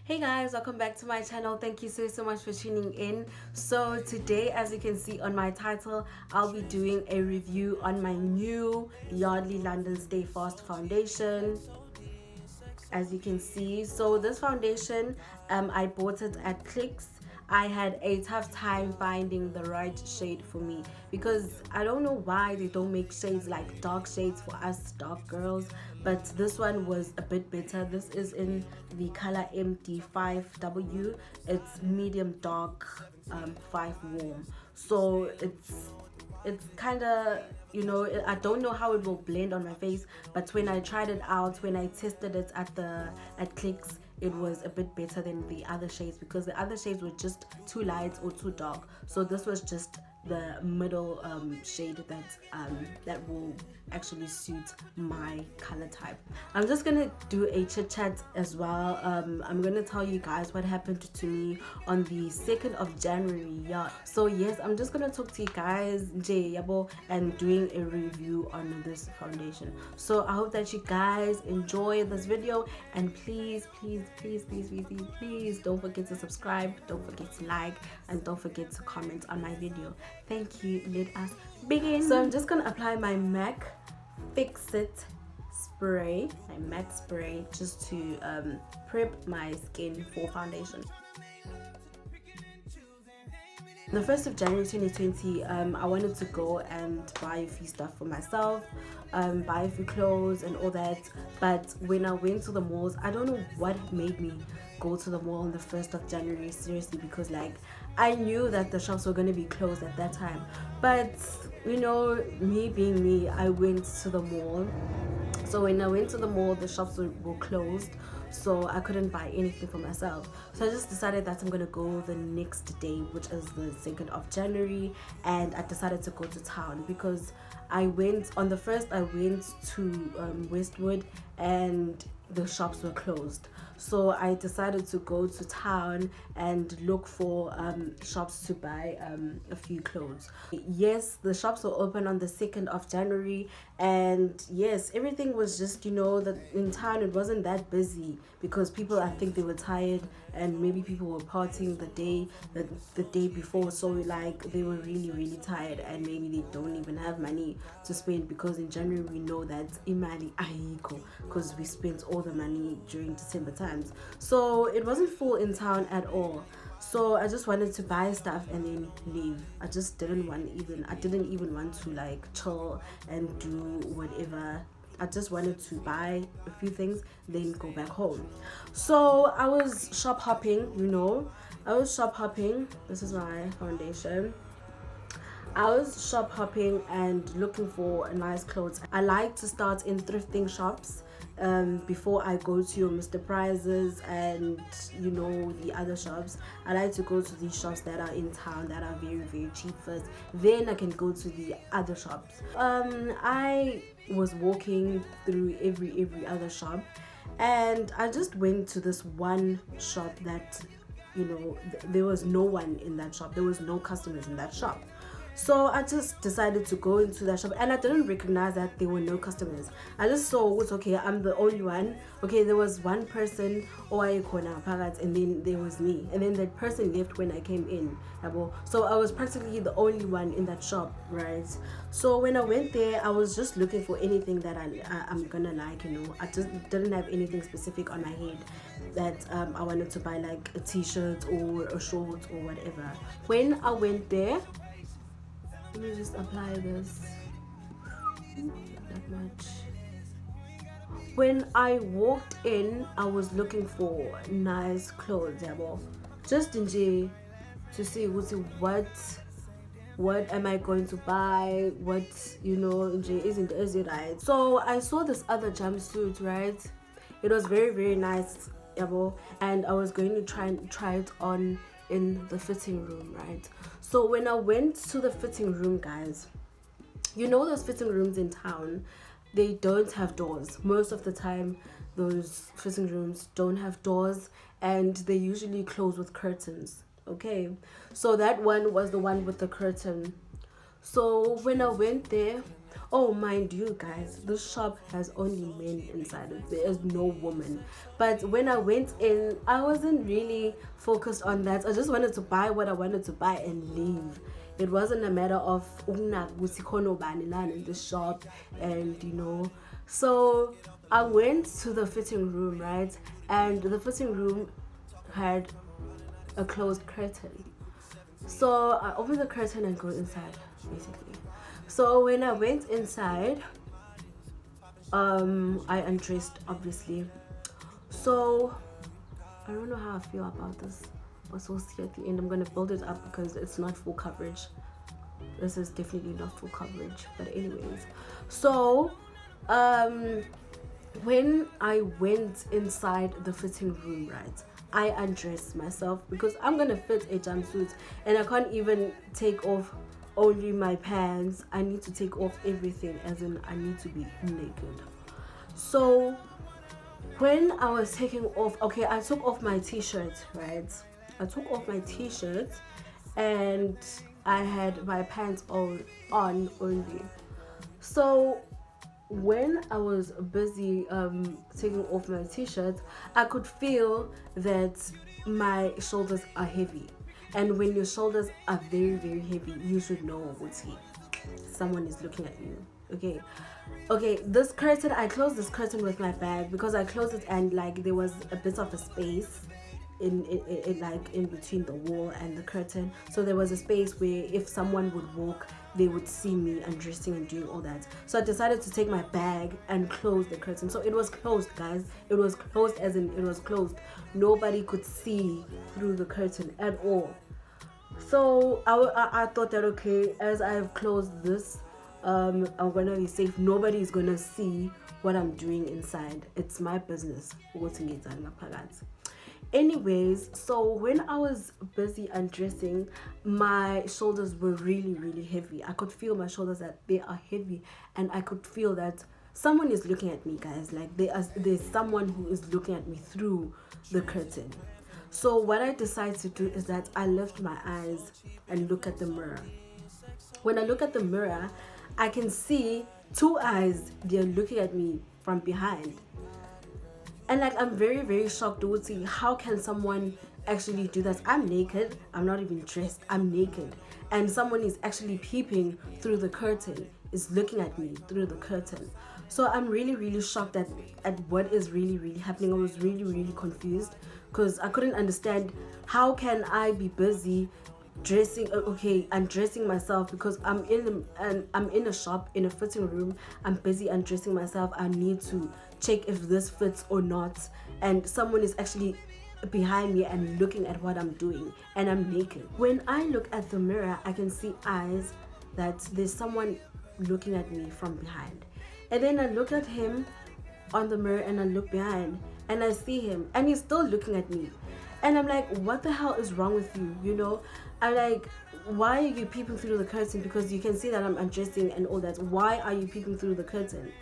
Hey guys, welcome back to my channel. Thank you so much for tuning in. So today, as you can see on my title, I'll be doing a review on my new Yardley London Stay Fast foundation. As you can see, so this foundation, I bought it at Clicks. I had a tough time finding the right shade for me because I don't know why they don't make shades like dark shades for us dark girls, but this one was a bit better. This is in the color MD5W. It's medium dark, 5 warm. So it's kind of, I don't know how it will blend on my face, but when I tried it out, when I tested it at Clicks, it was a bit better than the other shades because the other shades were just too light or too dark. So this was just the middle shade that will actually suit my color type. I'm just gonna do a chit chat as well. I'm gonna tell you guys what happened to me on the 2nd of January. Yeah, so yes, I'm just gonna talk to you guys and doing a review on this foundation. So I hope that you guys enjoy this video, and please don't forget to subscribe, don't forget to like, and don't forget to comment on my video. Thank you. Let us begin. So I'm just gonna apply my MAC Fix It spray, just to prep my skin for foundation. The 1st of January 2020, I wanted to go and buy a few stuff for myself, buy a few clothes and all that. But when I went to the malls, I don't know what made me go to the mall on the 1st of January, seriously, because like I knew that the shops were going to be closed at that time. But me being me, I went to the mall. So when I went to the mall, the shops were closed, so I couldn't buy anything for myself. So I just decided that I'm gonna go the next day, which is the 2nd of January, and I decided to go to town because I went on the 1st. I went to Westwood and the shops were closed. So I decided to go to town and look for shops to buy a few clothes. Yes, the shops were open on the 2nd of January, and yes, everything was just, that in town it wasn't that busy because people, I think they were tired, and maybe people were partying the day before, so like they were really tired, and maybe they don't even have money to spend because in January we know that imali ayikho because we spent all the money during December times. So it wasn't full in town at all. So I just wanted to buy stuff and then leave. I didn't even want to like chill and do whatever. I just wanted to buy a few things, then go back home. So I was shop hopping, This is my foundation. I was shop hopping and looking for nice clothes. I like to start in thrifting shops before I go to your Mr. Prizes and the other shops. I like to go to these shops that are in town that are very cheap first, then I can go to the other shops. I was walking through every other shop, and I just went to this one shop that there was no one in that shop, there was no customers in that shop. So I just decided to go into that shop, and I didn't recognize that there were no customers. I just saw it's okay, I'm the only one. Okay, there was one person and then there was me, and then that person left when I came in. So I was practically the only one in that shop, right? So when I went there, I was just looking for anything that I'm gonna like. I just didn't have anything specific on my head that I wanted to buy, like a t-shirt or a short or whatever. When I went there, let me just apply this. Not that much. When I walked in, I was looking for nice clothes, just in J to see what am I going to buy, what isn't easy, right? So I saw this other jumpsuit, right? It was very nice, and I was going to try it on in the fitting room, right? So when I went to the fitting room, guys, those fitting rooms in town, they don't have doors. Most of the time those fitting rooms don't have doors, and they usually close with curtains. Okay, so that one was the one with the curtain. So when I went there, oh, mind you guys, this shop has only men inside it. There is no woman. But when I went in, I wasn't really focused on that. I just wanted to buy what I wanted to buy and leave. It wasn't a matter of in this shop, and So I went to the fitting room, right? And the fitting room had a closed curtain. So I opened the curtain and go inside, basically. So when I went inside, I undressed, obviously. So I don't know how I feel about this, but we'll see at the end. I'm gonna build it up because it's not full coverage. This is definitely not full coverage. But anyways, so when I went inside the fitting room, right, I undressed myself because I'm gonna fit a jumpsuit and I can't even take off only my pants. I need to take off everything, as in I need to be naked. So when I was taking off, okay, I took off my t-shirt, right? I took off my t-shirt and I had my pants all on only. So when I was busy taking off my t-shirt, I could feel that my shoulders are heavy. And when your shoulders are very, very heavy, you should know what's here. Someone is looking at you. Okay, this curtain, I closed this curtain with my bag because I closed it and like there was a bit of a space in like in between the wall and the curtain. So there was a space where if someone would walk, they would see me undressing and doing all that. So I decided to take my bag and close the curtain. So it was closed, guys. It was closed, as in it was closed. Nobody could see through the curtain at all. So I thought that, okay, as I've closed this, I'm gonna be safe. Nobody is gonna see what I'm doing inside. It's my business. Anyways, so when I was busy undressing, my shoulders were really, really heavy. I could feel my shoulders that they are heavy, and I could feel that someone is looking at me, guys. Like there's someone who is looking at me through the curtain. So what I decided to do is that I lift my eyes and look at the mirror. When I look at the mirror, I can see two eyes. They're looking at me from behind. And like, I'm very, very shocked to see how can someone actually do that. I'm naked. I'm not even dressed. I'm naked. And someone is actually peeping through the curtain, is looking at me through the curtain. So I'm really, really shocked at what is really, really happening. I was really, really confused because I couldn't understand how can I be busy undressing myself because I'm in a shop, in a fitting room. I'm busy undressing myself. I need to check if this fits or not, and someone is actually behind me and looking at what I'm doing, and I'm naked. When I look at the mirror, I can see eyes, that there's someone looking at me from behind. And then I look at him on the mirror and I look behind and I see him and he's still looking at me. And I'm like, what the hell is wrong with you? I'm like, why are you peeping through the curtain? Because you can see that I'm undressing and all that. Why are you peeping through the curtain?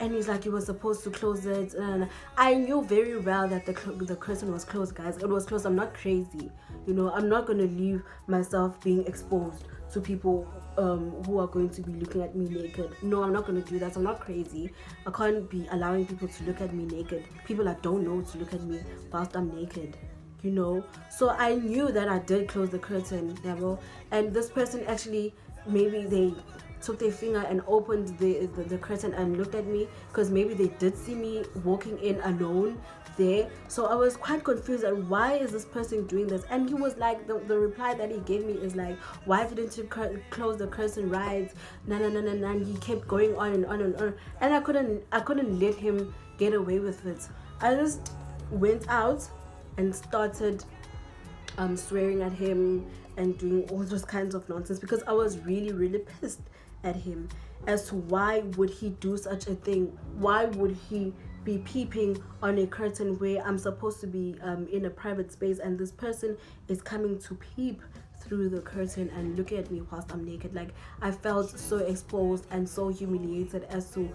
And he's like, you were supposed to close it. And I knew very well that the curtain was closed, guys. It was closed. I'm not crazy. I'm not going to leave myself being exposed to people who are going to be looking at me naked. No, I'm not going to do that. I'm not crazy. I can't be allowing people to look at me naked. People I don't know to look at me whilst I'm naked. So I knew that I did close the curtain, and this person actually, maybe they took their finger and opened the curtain and looked at me, because maybe they did see me walking in alone there. So I was quite confused at why is this person doing this. And he was like, the reply that he gave me is like, why didn't you close the curtain right? And he kept going on and on and on, and I couldn't let him get away with it. I just went out and started swearing at him and doing all those kinds of nonsense, because I was really, really pissed at him as to why would he do such a thing. Why would he be peeping on a curtain where I'm supposed to be in a private space, and this person is coming to peep through the curtain and looking at me whilst I'm naked. Like, I felt so exposed and so humiliated as to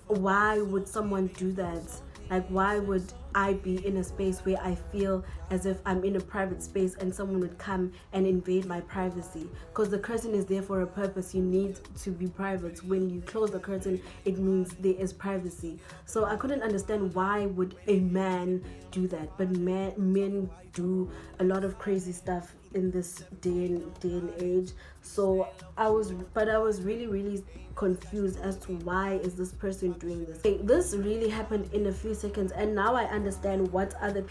why would someone do that. Like, why would I be in a space where I feel as if I'm in a private space and someone would come and invade my privacy, because the curtain is there for a purpose. You need to be private. When you close the curtain, it means there is privacy. So I couldn't understand why would a man do that, but men do a lot of crazy stuff in this day and age. So I was really confused as to why is this person doing this. This really happened in a few seconds, and now I understand what other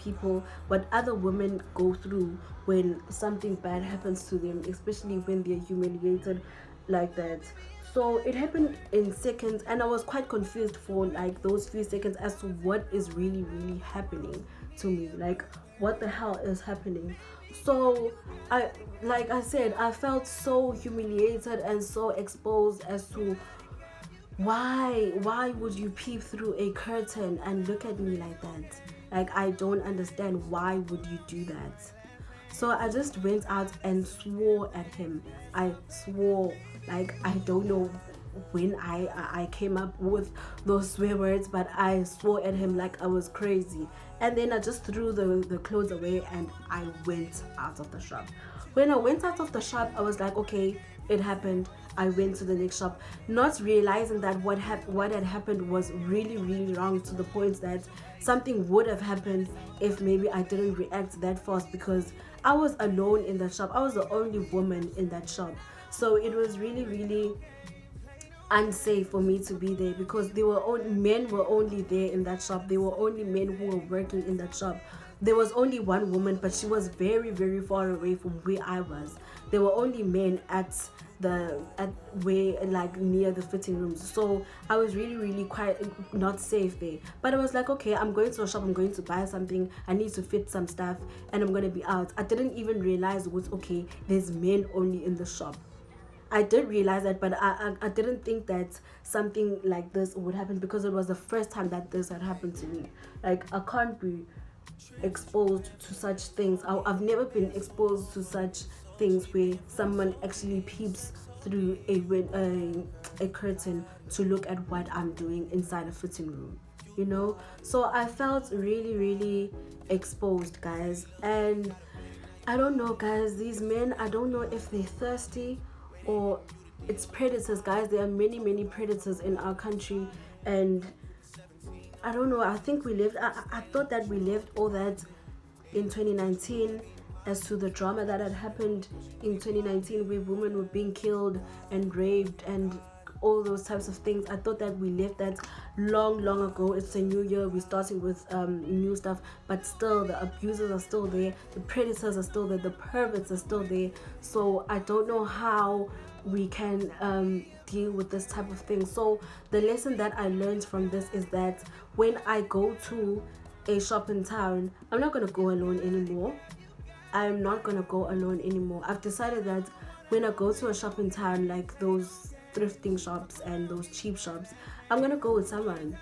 women go through when something bad happens to them, especially when they're humiliated like that. So it happened in seconds, and I was quite confused for like those few seconds as to what is really happening to me. Like, what the hell is happening? So like I said, I felt so humiliated and so exposed as to why would you peep through a curtain and look at me like that? Like, I don't understand, why would you do that? So I just went out and swore at him. I swore, like, I don't know when I came up with those swear words, but I swore at him like I was crazy. And then I just threw the clothes away and I went out of the shop. When I went out of the shop, I was like, okay, it happened. I went to the next shop, not realizing that what had happened was really wrong, to the point that something would have happened if maybe I didn't react that fast, because I was alone in that shop. I was the only woman in that shop. So it was really unsafe for me to be there, because men were only there in that shop. There were only men who were working in that shop. There was only one woman, but she was very far away from where I was. There were only men at where, like, near the fitting rooms. So I was really quite not safe there. But I was like, okay, I'm going to a shop, I'm going to buy something, I need to fit some stuff, and I'm going to be out. I didn't even realize it was okay, there's men only in the shop. I did realize that, but I didn't think that something like this would happen, because it was the first time that this had happened to me. Like, I can't be exposed to such things. I've never been exposed to such things where someone actually peeps through a curtain to look at what I'm doing inside a fitting room, you know. So I felt really exposed, guys. And I don't know, guys, these men, I don't know if they're thirsty or it's predators, guys. There are many predators in our country, and I don't know. I think I thought that we lived all that in 2019, as to the drama that had happened in 2019, where women were being killed and raped and all those types of things. I thought that we left that long ago. It's a new year, we're starting with new stuff, but still the abusers are still there, the predators are still there, the perverts are still there. So I don't know how we can deal with this type of thing. So the lesson that I learned from this is that when I go to a shop in town, I'm not going to go alone anymore. I'm not going to go alone anymore. I've decided that when I go to a shop in town, like those thrifting shops and those cheap shops, I'm going to go with someone.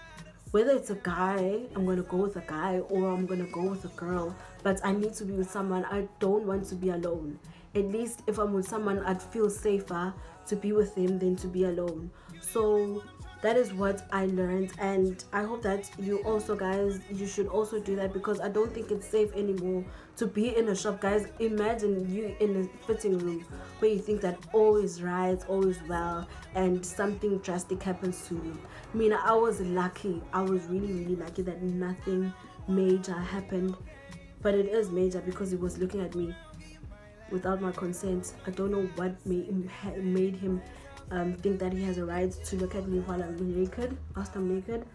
Whether it's a guy, I'm going to go with a guy, or I'm going to go with a girl. But I need to be with someone. I don't want to be alone. At least if I'm with someone, I'd feel safer to be with them than to be alone. So that is what I learned, and I hope that you also, guys, you should also do that, because I don't think it's safe anymore to be in a shop, guys. Imagine you in a fitting room where you think that all is right, all is well, and something drastic happens to you. I mean, I was lucky. I was really lucky that nothing major happened, but it is major because he was looking at me without my consent. I don't know what made him think that he has a right to look at me while I'm naked, whilst I'm naked.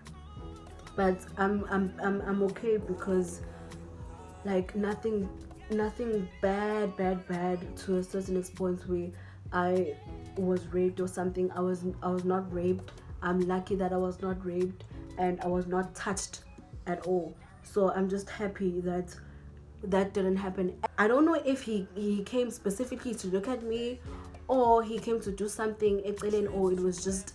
But I'm okay, because like nothing bad to a certain extent where I was raped or something. I was not raped. I'm lucky that I was not raped, and I was not touched at all. So I'm just happy that that didn't happen. I don't know if he came specifically to look at me, or he came to do something, or it was just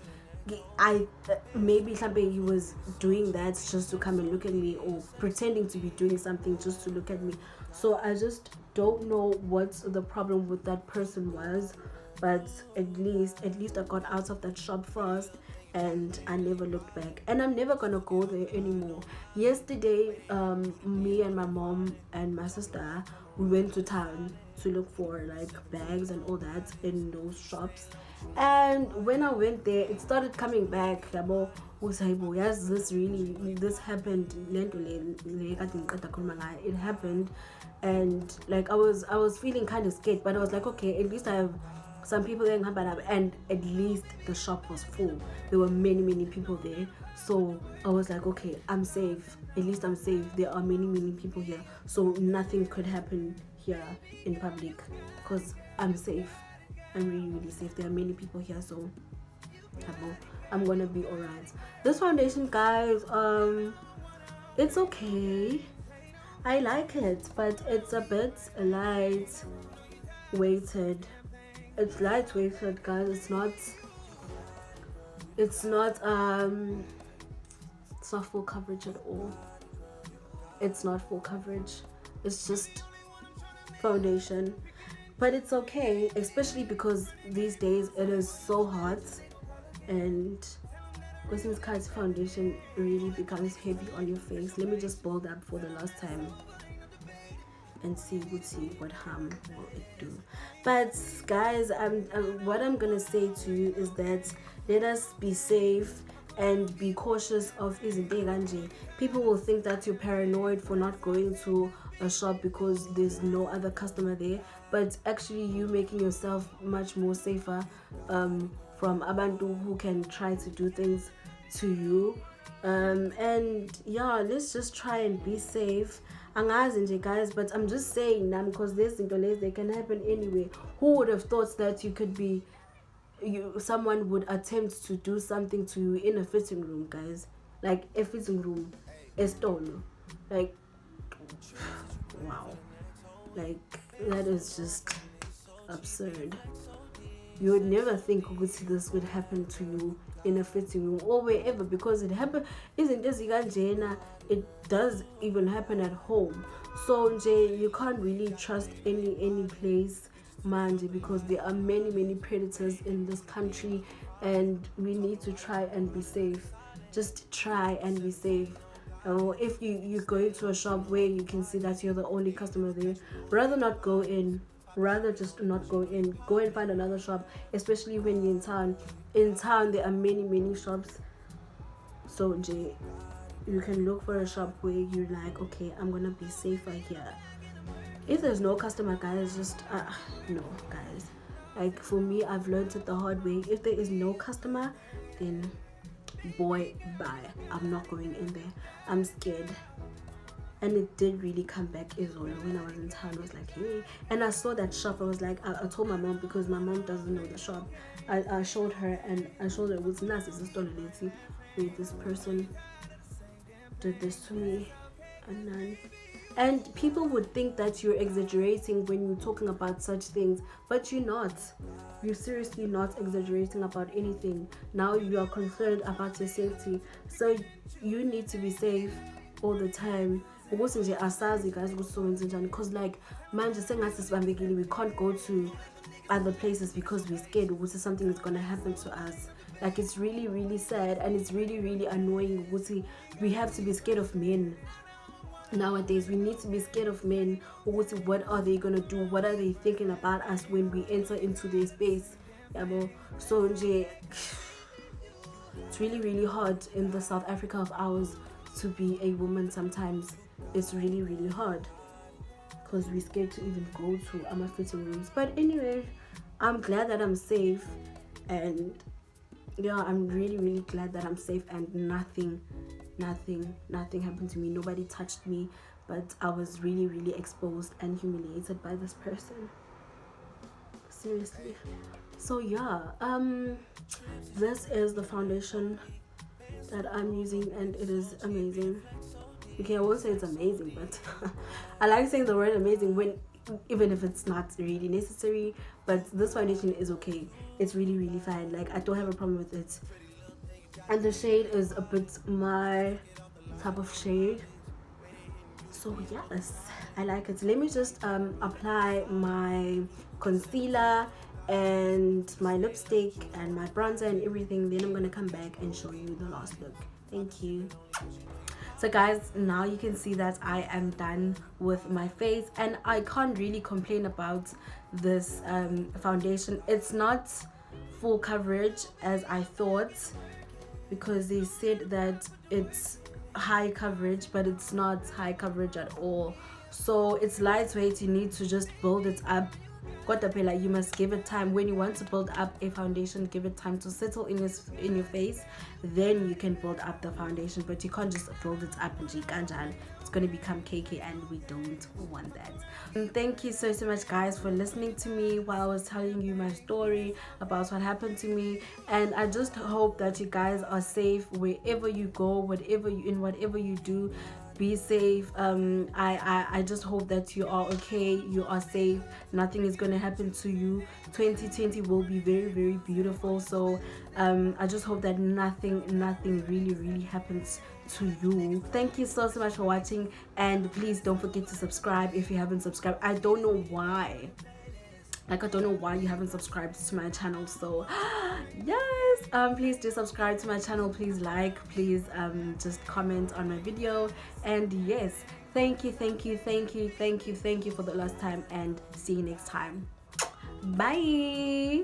maybe something he was doing that just to come and look at me, or pretending to be doing something just to look at me. So I just don't know what the problem with that person was, but at least I got out of that shop first, and I never looked back, and I'm never gonna go there anymore. Yesterday, me and my mom and my sister, we went to town to look for like bags and all that in those shops, and when I went there, it started coming back. Yes, this happened. It happened, and like I was feeling kind of scared, but I was like, okay, at least I have some people there, and at least the shop was full. There were many people there, so I was like, okay, I'm safe. At least I'm safe. There are many people here, so nothing could happen here in public because I'm safe. I'm really safe. There are many people here, so I'm gonna be alright. This foundation, guys, it's okay. I like it, but it's a bit light weighted. It's lightweighted, guys. It's not full coverage at all. It's not full coverage. It's just foundation, but it's okay, especially because these days it is so hot, and Christmas cards foundation really becomes heavy on your face. Let me just build up for the last time and see what harm will it do. But guys, what I'm gonna say to you is that let us be safe and be cautious of izinto kanje. People will think that you're paranoid for not going to a shop because there's no other customer there, but actually you making yourself much more safer from abantu who can try to do things to you. And yeah, let's just try and be safe. Angazi guys, but I'm just saying now because there's things they can happen anyway. Who would have thought that someone would attempt to do something to you in a fitting room, guys? Like a fitting room, a stone, like wow, like that is just absurd. You would never think this would happen to you in a fitting room or wherever, because it happen isn't just it does even happen at home. So you can't really trust any place, manje, because there are many predators in this country, and we need to try and be safe. Just try and be safe. If you're going to a shop where you can see that you're the only customer there, rather just not go in. Go and find another shop, especially when you're in town. In town there are many shops, so you can look for a shop where you're like, okay, I'm gonna be safer here. If there's no customer, guys, just no, guys. Like for me, I've learned it the hard way. If there is no customer, then boy, bye. I'm not going in there. I'm scared. And it did really come back Izolo when I was in town. I was like, hey. And I saw that shop. I was like, I told my mom, because my mom doesn't know the shop. I showed her, and I showed her it was nice. It's a story. Let's see. Wait, this person did this to me. And people would think that you're exaggerating when you're talking about such things, but you're not. You're seriously not exaggerating about anything. Now you are concerned about your safety, so you need to be safe all the time. Because like we can't go to other places because we're scared something is gonna happen to us. Like it's really sad, and it's really annoying. We have to be scared of men nowadays. We need to be scared of men. What are they gonna do? What are they thinking about us when we enter into their space? So it's really hard in the South Africa of ours to be a woman. Sometimes it's really hard because we're scared to even go to our fitting rooms. But anyway, I'm glad that I'm safe, and yeah, I'm really glad that I'm safe, and nothing happened to me. Nobody touched me, but I was really exposed and humiliated by this person, seriously. So yeah, this is the foundation that I'm using, and it is amazing. Okay, I won't say it's amazing, but I like saying the word amazing even if it's not really necessary. But this foundation is okay. It's really fine. Like I don't have a problem with it, and the shade is a bit my type of shade. So yes, I like it. Let me just apply my concealer and my lipstick and my bronzer and everything. Then I'm gonna come back and show you the last look. Thank you. So guys, now you can see that I am done with my face, and I can't really complain about this foundation. It's not full coverage as I thought, because they said that it's high coverage, but it's not high coverage at all. So it's lightweight. You need to just build it up. Like, you must give it time. When you want to build up a foundation, give it time to settle in your face, then you can build up the foundation. But you can't just build it up and it's going to become cakey, and we don't want that. And thank you so much guys for listening to me while I was telling you my story about what happened to me. And I just hope that you guys are safe wherever you go, whatever you do. Be safe. I just hope that you are okay, you are safe, nothing is going to happen to you. 2020 will be very, very beautiful. So I just hope that nothing really happens to you. Thank you so much for watching, and please don't forget to subscribe if you haven't subscribed. I don't know why. Like, I don't know why you haven't subscribed to my channel. So yes, please do subscribe to my channel. Please please just comment on my video. And yes, thank you for the last time, and see you next time. Bye.